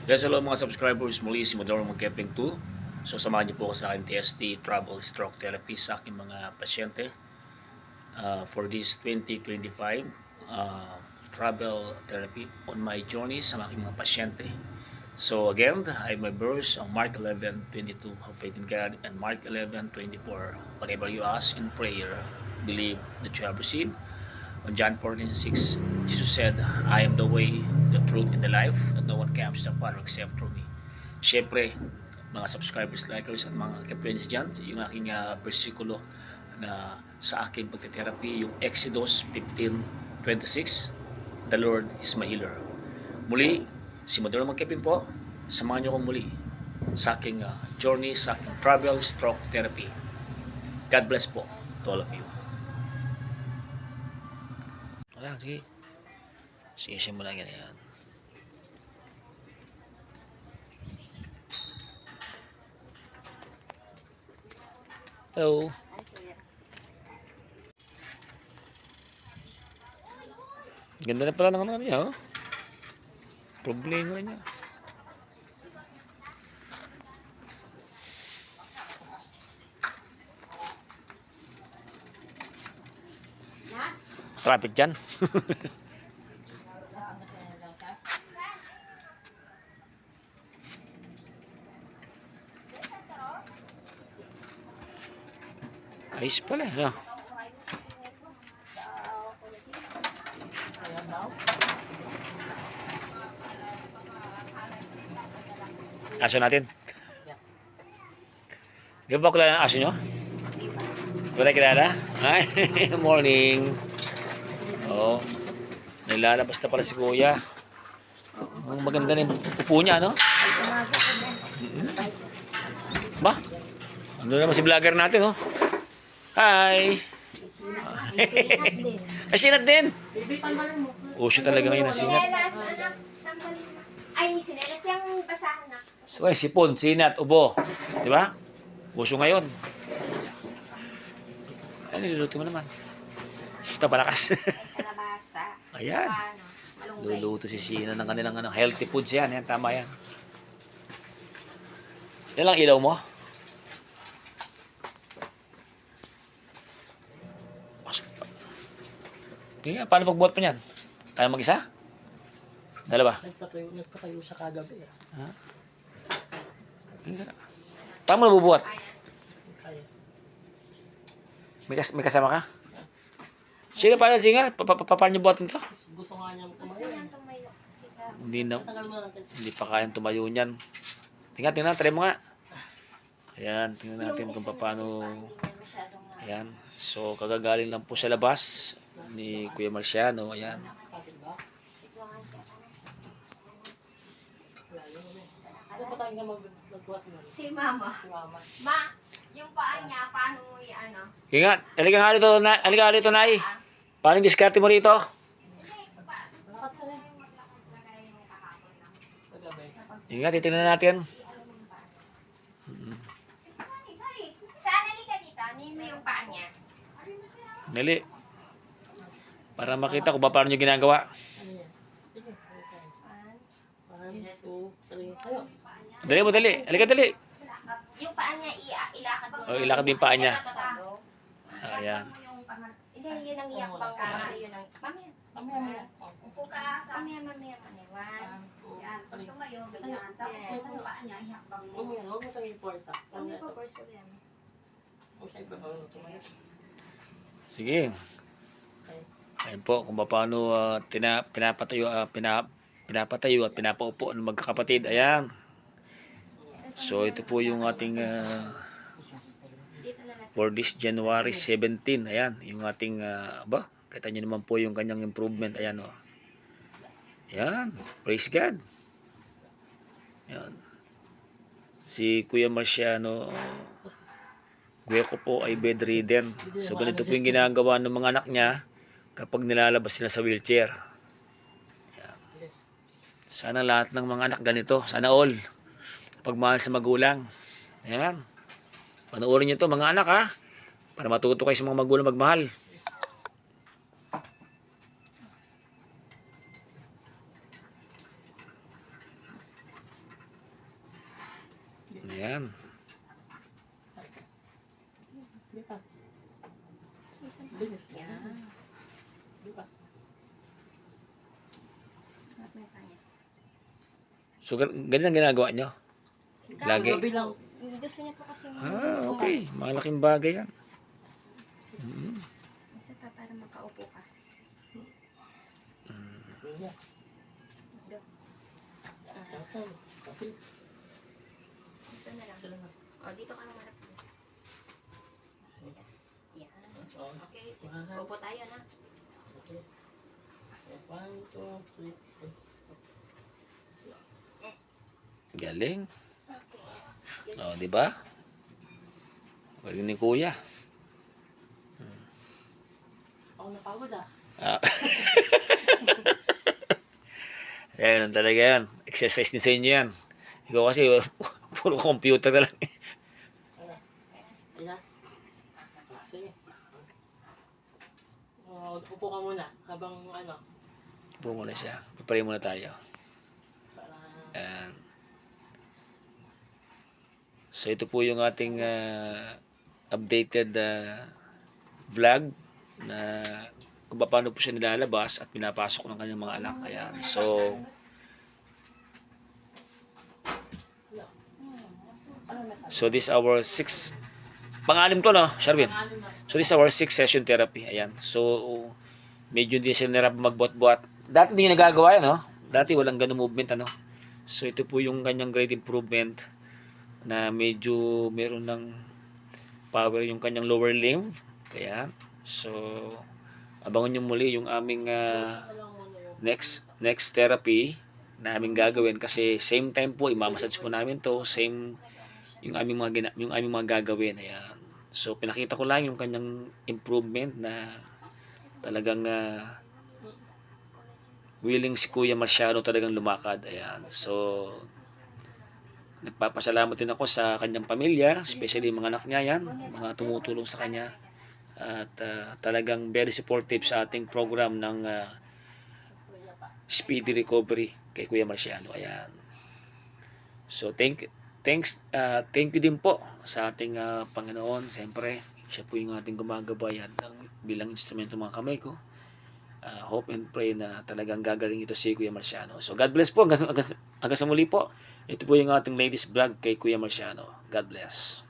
Yes, hello mga subscribers. Muli si Madoro Magkeping 2. So samahan niyo po ako sa aking TST Travel Stroke Therapy sa aking mga pasyente for this 2025 travel therapy on my journey sa aking mga pasyente. So again, I have my verse on Mark 11:22, have faith in God, and Mark 11:24, whatever you ask in prayer, believe that you have received. On John 14:6, Jesus said, I am the way, the truth, and the life, that no one comes to the Father except through me. Siyempre, mga subscribers, likers, at mga ka-friends dyan, yung aking versikulo na sa aking pagte-therapy, yung Exodus 15:26, The Lord is my healer. Muli, si Maduro Magkepin po, samahan niyo ko muli sa aking journey, sa aking travel stroke therapy. God bless po to all of you. Wala, sige. Sige, simulan yan. Hello. Ganda na pala ng ano niya, oh. Problema niya. Traffic dyan. Ayos pala, no? Aso natin. Di ba kilala ang aso nyo? Wala kilala? Ay, morning. Oo. Nilalabas na pala si kuya. Ang maganda na yung upo niya, no? Ba? Ano naman si vlogger natin, oh. Hi! Ay, sinat din! Uso talaga ngayon ang sinat. Ay, sinelas yung basahan na. So, ay, sipon, sinat, ubo. Di ba? Uso ngayon. Ay, niluluto mo naman. Ito, palakas. Kalabasa. Ayan. Luluto si Sina ng kanilang healthy foods yan. Yan, tama yan. Yan lang ilaw mo. Kaya, paano pagbuhat pa niyan? Tayo mag-isa? Dalawa? Nagpatayo sa kagabi. Ha? Paano mo nabubuhat? Kaya. May kasama ka? Sino pala singa? Paano niyo buhatin to? Gusto nga niya Gusto tumayo. niyang tumayo kasi ka. Tagal mo natin. Hindi pa kayang tumayo niyan. Tingnan, try mo nga. Ayan, tingnan natin kung paano. Ayan. So, kagagaling lang po sa labas ni Kuya Marciano. Ayan. Ano pa tayo nga magbuhat mo? Si Mama. Si Mama. Ma, yung paa niya, paano mo ano? Ingat. Halika nga dito, halika nga dito, Nay. Paano yung diskarte mo rito? Lakat ka rin. Kagabi. Ingat, titignan natin. Saan halika dito? Ano mo yung paa niya? Dali. Para makita kung paano nyo ginagawa. Ano yan? Sige. 1, 2, 3. Tayo. Dali mo, dali. Halika, dali. Yung paa niya, ilakad mo. O, ilakad mo yung paa niya. Ayan. Hindi, yun ang iyakbang ka kasi yun ang... Mamaya. Mamaya. Upo ka. Mamaya. One. Yan. Pag tumayo, ganyan. Tapos yung paa niya, ihakbang mo. Huwag mo siyang i-force ah. Ano po, first ko yan? Huwag siya i-force. Tumayo. Sige. Ayan po, kung paano pinapatayo at pinapaupo ng magkakapatid. Ayan. So, ito po yung ating Dito na lang. for this January 17. Ayan, yung ating kita nyo naman po yung kanyang improvement. Ayan, o. Ayan, praise God. Ayan. Si Kuya Marciano, kuya ko po ay bedridden. So, ganito po yung ginagawa ng mga anak niya kapag nilalabas sila sa wheelchair. Ayan. Sana lahat ng mga anak ganito. Sana all. Pagmahal sa magulang. Ayan. Panoorin nyo to mga anak, ha. Para matuto kayo sa mga magulang magmahal. Di ba? Minsan pa. Bilis. Yan. Di ba? Sarap na yung kanya. So, ganyan ang ginagawa nyo? Lagi? Gabi lang. Gusto niya po kasi Okay. Malaking bagay yan. Isa pa para makaupo ka. Yun na. Go. Tatay. Kasi, Isa na lang. sila na. O, dito ka lang marap. Sige. Yan. Oo. Okay, sige. Upo tayo na. Kasi, 1, 2, 3, 4. Galing. O, di ba? Galing ni Kuya. Ako napagod ah. Ah. Yan talaga yan. Exercise din sa inyo yan. Ikaw kasi, puro computer na lang. Sana. Ayun na. Sige. Upo ka muna habang ano. Upo muna siya. Pipray muna tayo. Para Ayan. So, ito po yung ating updated vlog na kung paano po siya nilalabas at pinapasok ng kanyang mga anak. Ayan. So, this our 6 pangalim to, no, Sharwin? anim na. So, this is our 6 session therapy. Ayan. So, medyo din siya nirap magbuat-buat. Dati hindi niya nagagawa yan, no? Dati walang ganung movement, ano? So, ito po yung kanyang great improvement na medyo meron ng power yung kanyang lower limb. Kaya, so, abangan nyo muli yung aming next therapy na aming gagawin kasi same time po, imamassage po namin to, same yung aming mga gagawin. Ayan. So, pinakita ko lang yung kanyang improvement na talagang willing si Kuya masyado talagang lumakad. Ayan. So, nagpapasalamat din ako sa kanyang pamilya, especially mga anak niya yan, mga tumutulong sa kanya. At talagang very supportive sa ating program ng speedy recovery kay Kuya Marciano. Ayan. So, thank you din po sa ating Panginoon. Siyempre, siya po yung ating gumagabay at bilang instrumento mga kamay ko. Hope and pray na talagang gagaling ito si Kuya Marciano. So, God bless po. Hanggang sa muli po. Ito po yung ating latest vlog kay Kuya Marciano. God bless.